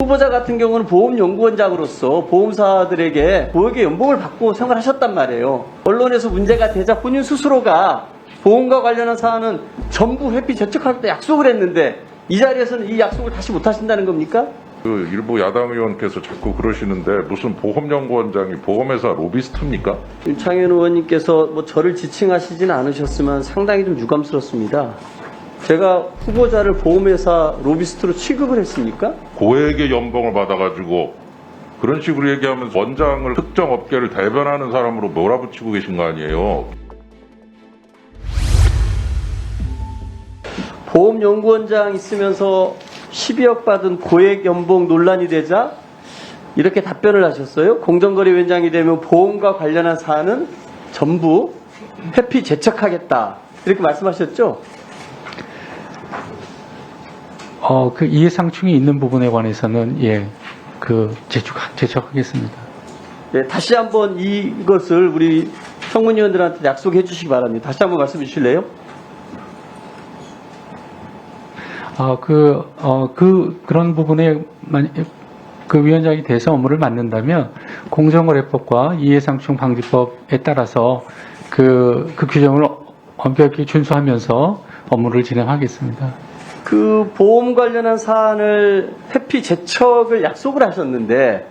후보자 같은 경우는 보험연구원장으로서 보험사들에게 고액의 연봉을 받고 생활하셨단 말이에요. 언론에서 문제가 되자 본인 스스로가 보험과 관련한 사안은 전부 회피 제척하겠다 약속을 했는데 이 자리에서는 이 약속을 다시 못 하신다는 겁니까? 그 일부 야당 의원께서 자꾸 그러시는데 무슨 보험연구원장이 보험회사 로비스트입니까? 윤창현 의원님께서 뭐 저를 지칭하시지는 않으셨지만 상당히 좀 유감스럽습니다. 제가 후보자를 보험회사 로비스트로 취급을 했습니까? 고액의 연봉을 받아가지고 그런 식으로 얘기하면 원장을 특정 업계를 대변하는 사람으로 몰아붙이고 계신 거 아니에요? 보험연구원장 있으면서 12억 받은 고액 연봉 논란이 되자 이렇게 답변을 하셨어요. 공정거래위원장이 되면 보험과 관련한 사안은 전부 회피 제척하겠다. 이렇게 말씀하셨죠? 그 이해상충이 있는 부분에 관해서는 제척하겠습니다. 네, 다시 한번 이것을 우리 청문위원들한테 약속해 주시기 바랍니다. 다시 한번 말씀해 주실래요? 그런 부분에 그 위원장이 돼서 업무를 맡는다면 공정거래법과 이해상충 방지법에 따라서 그 규정을 엄격히 준수하면서 업무를 진행하겠습니다. 그 보험 관련한 사안을 회피 제척을 약속을 하셨는데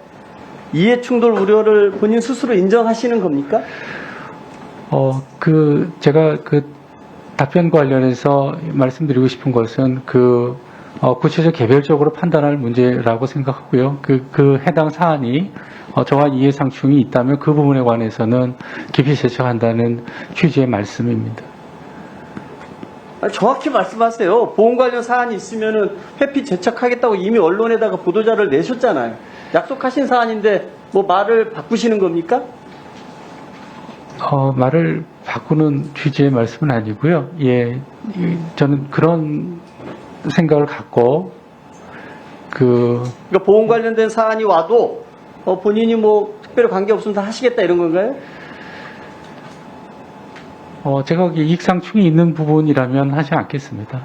이해충돌 우려를 본인 스스로 인정하시는 겁니까? 제가 답변 관련해서 말씀드리고 싶은 것은 구체적 개별적으로 판단할 문제라고 생각하고요. 해당 사안이 저와 이해상충이 있다면 그 부분에 관해서는 깊이 제척한다는 취지의 말씀입니다. 정확히 말씀하세요. 보험 관련 사안이 있으면은 회피 제척하겠다고 이미 언론에다가 보도자를 내셨잖아요. 약속하신 사안인데 뭐 말을 바꾸시는 겁니까? 말을 바꾸는 취지의 말씀은 아니고요. 저는 그런 생각을 갖고 그러니까 보험 관련된 사안이 와도 본인이 뭐 특별히 관계 없으면 다 하시겠다 이런 건가요? 제가 이익상충이 있는 부분이라면 하지 않겠습니다.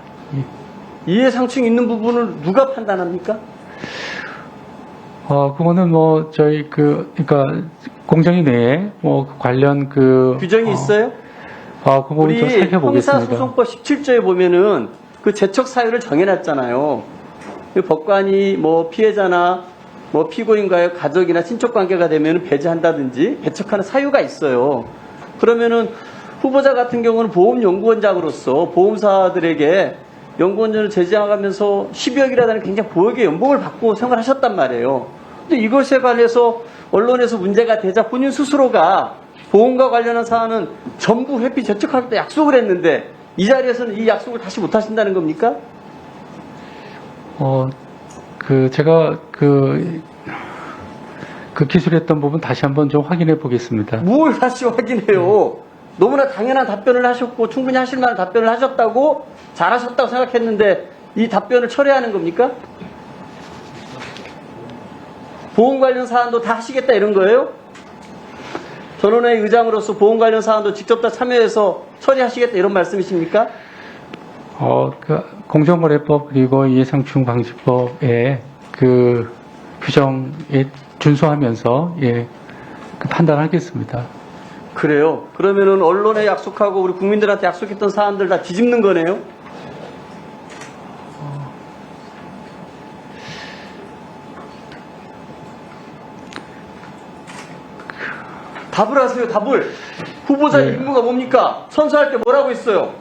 이해상충 있는 부분을 누가 판단합니까? 그거는 그러니까 공정위 내에 관련 규정이 있어요? 그 부분 좀 우리 살펴보겠습니다. 형사소송법 17조에 보면은 그 제척 사유를 정해놨잖아요. 법관이 뭐 피해자나 뭐 피고인과의 가족이나 친족 관계가 되면 배제한다든지 배척하는 사유가 있어요. 그러면은 후보자 같은 경우는 보험연구원장으로서 보험사들에게 연구원전을 제지하면서 12억이라는 굉장히 고액의 연봉을 받고 생활하셨단 말이에요. 근데 이것에 관해서 언론에서 문제가 되자 본인 스스로가 보험과 관련한 사안은 전부 회피 제척하겠다 약속을 했는데 이 자리에서는 이 약속을 다시 못 하신다는 겁니까? 제가 기술했던 부분 다시 한번 좀 확인해 보겠습니다. 뭘 다시 확인해요? 너무나 당연한 답변을 하셨고 충분히 하실 만한 답변을 하셨다고 잘하셨다고 생각했는데 이 답변을 철회하는 겁니까? 보험 관련 사안도 다 하시겠다 이런 거예요? 전원의 의장으로서 보험 관련 사안도 직접 다 참여해서 처리하시겠다 이런 말씀이십니까? 공정거래법 그리고 이해상충 방지법의 규정에 준수하면서 판단하겠습니다. 그래요. 그러면은 언론에 약속하고 우리 국민들한테 약속했던 사안들 다 뒤집는 거네요? 답을 하세요, 답을. 후보자의 임무가 뭡니까? 선서할 때 뭐라고 했어요?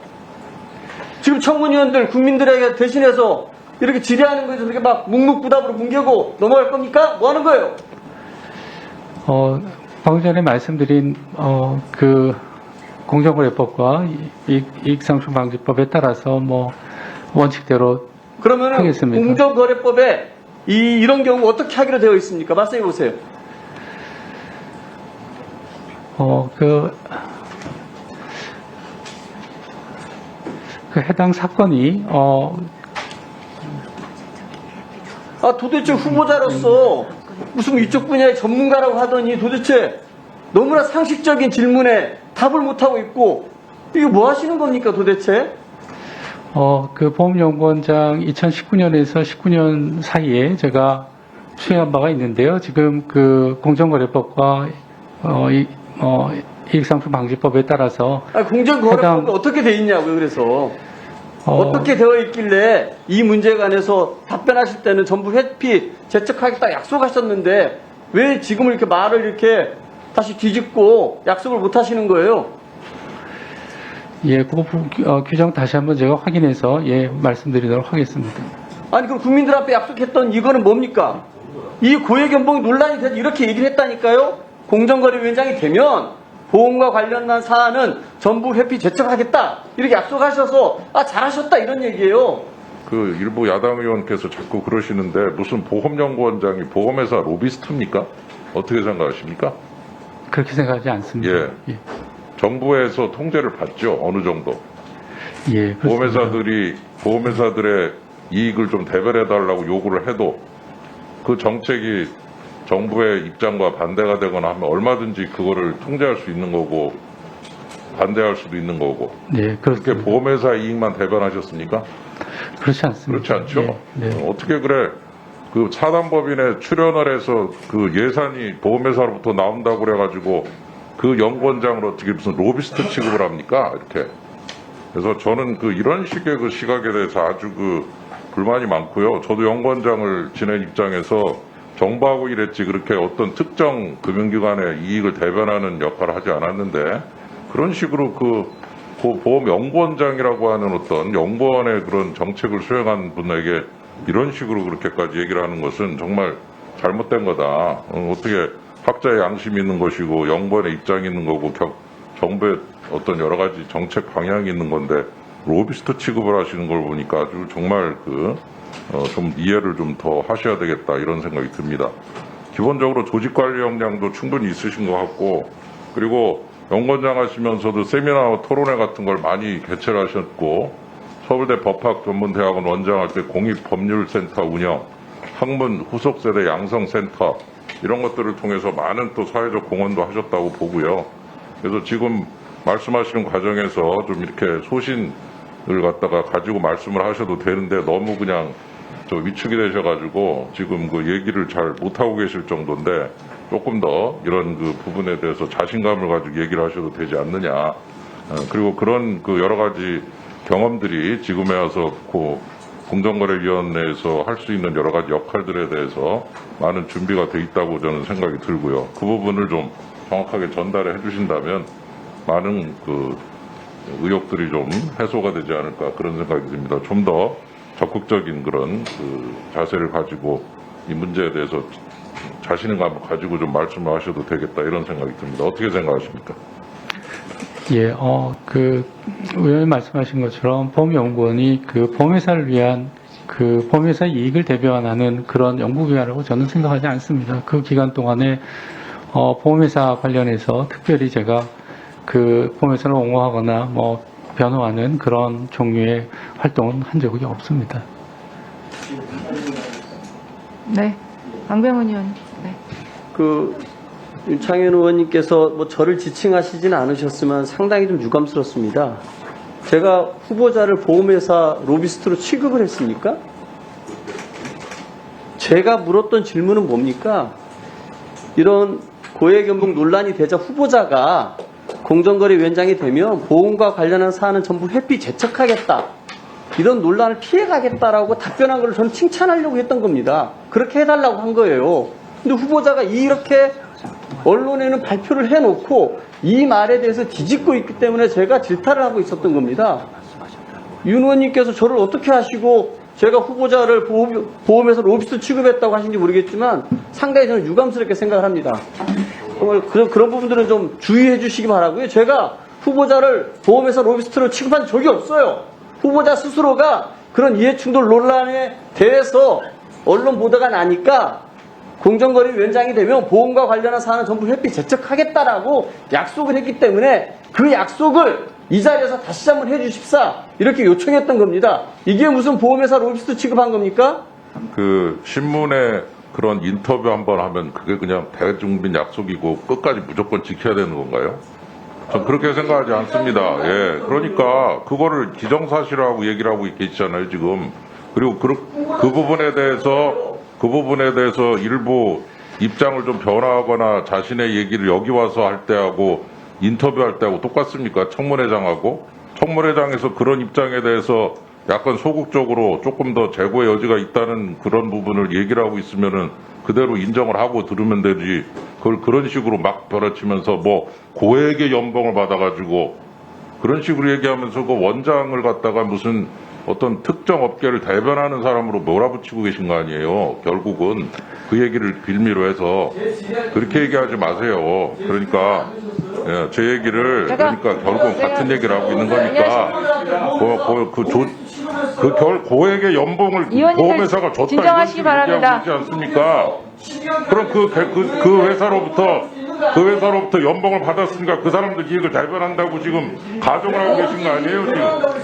지금 청문위원들 국민들에게 대신해서 이렇게 질의하는 거에서 그렇게 막 묵묵부답으로 뭉개고 넘어갈 겁니까? 뭐 하는 거예요? 방금 전에 말씀드린 공정거래법과 이익상충 방지법에 따라서 원칙대로 그러면은 하겠습니다. 공정거래법에 이런 경우 어떻게 하기로 되어 있습니까? 말씀해 보세요. 해당 사건이 도대체 후보자로서 무슨 이쪽 분야의 전문가라고 하더니 도대체 너무나 상식적인 질문에 답을 못하고 있고 이게 뭐 하시는 겁니까 도대체? 보험연구원장 2019년에서 19년 사이에 제가 수행한 바가 있는데요. 지금 그 공정거래법과 이익상품 방지법에 따라서 공정거래법이 어떻게 돼 있냐고요. 그래서 어떻게 되어 있길래 이 문제에 관해서 답변하실 때는 전부 회피 제척하겠다 약속하셨는데 왜 지금 이렇게 말을 이렇게 다시 뒤집고 약속을 못 하시는 거예요? 예, 그 규정 다시 한번 제가 확인해서 말씀드리도록 하겠습니다. 아니 그럼 국민들 앞에 약속했던 이거는 뭡니까? 이 고액연봉 논란이 돼서 이렇게 얘기를 했다니까요. 공정거래위원장이 되면 보험과 관련된 사안은 전부 회피 제척하겠다 이렇게 약속하셔서 잘하셨다 이런 얘기예요. 그 일부 야당 의원께서 자꾸 그러시는데 무슨 보험연구원장이 보험회사 로비스트입니까? 어떻게 생각하십니까? 그렇게 생각하지 않습니다. 예. 정부에서 통제를 받죠. 어느 정도. 예, 그렇습니다. 보험회사들의 이익을 좀 대변해달라고 요구를 해도 그 정책이 정부의 입장과 반대가 되거나 하면 얼마든지 그거를 통제할 수 있는 거고 반대할 수도 있는 거고. 예, 그렇게 그렇습니다. 보험회사 이익만 대변하셨습니까? 그렇지 않습니다. 그렇지 않죠? 예, 네. 어떻게 그래? 그 차단법인에 출연을 해서 그 예산이 보험회사로부터 나온다고 그래가지고 그 연구원장을 어떻게 무슨 로비스트 취급을 합니까? 이렇게. 그래서 저는 이런 식의 그 시각에 대해서 아주 불만이 많고요. 저도 연구원장을 지낸 입장에서 정부하고 일했지 그렇게 어떤 특정 금융기관의 이익을 대변하는 역할을 하지 않았는데 그런 식으로 보험 연구원장이라고 하는 어떤 연구원의 그런 정책을 수행한 분에게 이런 식으로 그렇게까지 얘기를 하는 것은 정말 잘못된 거다. 어떻게 학자의 양심이 있는 것이고 연구원의 입장이 있는 거고 정부의 어떤 여러 가지 정책 방향이 있는 건데 로비스트 취급을 하시는 걸 보니까 아주 정말 좀 이해를 좀 더 하셔야 되겠다 이런 생각이 듭니다. 기본적으로 조직관리 역량도 충분히 있으신 것 같고 그리고 연구원장 하시면서도 세미나와 토론회 같은 걸 많이 개최를 하셨고 서울대 법학전문대학원 원장할 때 공익법률센터 운영, 학문 후속세대 양성센터 이런 것들을 통해서 많은 또 사회적 공헌도 하셨다고 보고요. 그래서 지금 말씀하시는 과정에서 좀 이렇게 소신을 갖다가 가지고 말씀을 하셔도 되는데 너무 그냥 위축이 되셔가지고 지금 얘기를 잘 못하고 계실 정도인데 조금 더 이런 부분에 대해서 자신감을 가지고 얘기를 하셔도 되지 않느냐. 그리고 그런 여러 가지 경험들이 지금에 와서 공정거래위원회에서 할 수 있는 여러 가지 역할들에 대해서 많은 준비가 돼 있다고 저는 생각이 들고요. 그 부분을 좀 정확하게 전달해 주신다면 많은 의혹들이 좀 해소가 되지 않을까 그런 생각이 듭니다. 좀 더 적극적인 그런 자세를 가지고 이 문제에 대해서 자신감을 가지고 좀 말씀을 하셔도 되겠다 이런 생각이 듭니다. 어떻게 생각하십니까? 예, 의원님 말씀하신 것처럼 보험연구원이 보험회사를 위한 보험회사 이익을 대변하는 그런 연구기관이라고 저는 생각하지 않습니다. 그 기간 동안에 보험회사 관련해서 특별히 제가 보험회사를 옹호하거나 변호하는 그런 종류의 활동은 한 적이 없습니다. 네, 강병훈 의원. 네. 윤창현 의원님께서 저를 지칭하시지는 않으셨지만 상당히 좀 유감스럽습니다. 제가 후보자를 보험회사 로비스트로 취급을 했습니까? 제가 물었던 질문은 뭡니까? 이런 고액연봉 논란이 되자 후보자가 공정거래위원장이 되면 보험과 관련한 사안은 전부 회피 제척하겠다. 이런 논란을 피해가겠다라고 답변한 걸 저는 칭찬하려고 했던 겁니다. 그렇게 해달라고 한 거예요. 근데 후보자가 이렇게 언론에는 발표를 해놓고 이 말에 대해서 뒤집고 있기 때문에 제가 질타를 하고 있었던 겁니다. 윤 의원님께서 저를 어떻게 하시고 제가 후보자를 보험에서 로비스트 취급했다고 하신지 모르겠지만 상당히 저는 유감스럽게 생각을 합니다. 정말 그런 부분들은 좀 주의해 주시기 바라고요. 제가 후보자를 보험회사 로비스트로 취급한 적이 없어요. 후보자 스스로가 그런 이해충돌 논란에 대해서 언론 보도가 나니까 공정거래위원장이 되면 보험과 관련한 사안은 전부 회피 제척하겠다라고 약속을 했기 때문에 그 약속을 이 자리에서 다시 한번 해주십사 이렇게 요청했던 겁니다. 이게 무슨 보험회사 로비스트 취급한 겁니까? 신문에 그런 인터뷰 한번 하면 그게 그냥 대중민 약속이고 끝까지 무조건 지켜야 되는 건가요? 전 그렇게 생각하지 않습니다. 예, 그러니까 그거를 기정사실화하고 얘기를 하고 계시잖아요 지금. 그리고 그 부분에 대해서 그 부분에 대해서 일부 입장을 좀 변화하거나 자신의 얘기를 여기 와서 할 때하고 인터뷰할 때하고 똑같습니까? 청문회장하고 청문회장에서 그런 입장에 대해서 약간 소극적으로 조금 더 재고의 여지가 있다는 그런 부분을 얘기를 하고 있으면은 그대로 인정을 하고 들으면 되지. 그걸 그런 식으로 막 벌어치면서 뭐 고액의 연봉을 받아가지고 그런 식으로 얘기하면서 그 원장을 갖다가 무슨 어떤 특정 업계를 대변하는 사람으로 몰아붙이고 계신 거 아니에요. 결국은 그 얘기를 빌미로 해서 그렇게 얘기하지 마세요. 그러니까 예, 제 얘기를 그러니까 결국은 같은 얘기를 하고 있는 거니까 고액의 연봉을 보험회사가 줬다 이런 식으로 얘기하고 있지 않습니까? 그럼 그 회사로부터 연봉을 받았으니까 그 사람들 이익을 대변한다고 지금 가정을 하고 계신 거 아니에요? 지금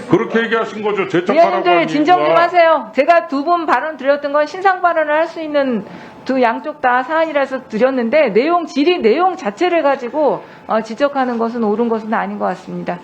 그렇게 얘기하신 거죠. 재척하라고 위원님들 하는 진정 좀 이유가. 하세요. 제가 두 분 발언 드렸던 건 신상 발언을 할 수 있는 두 양쪽 다 사안이라서 드렸는데 내용 자체를 가지고 지적하는 것은 옳은 것은 아닌 것 같습니다.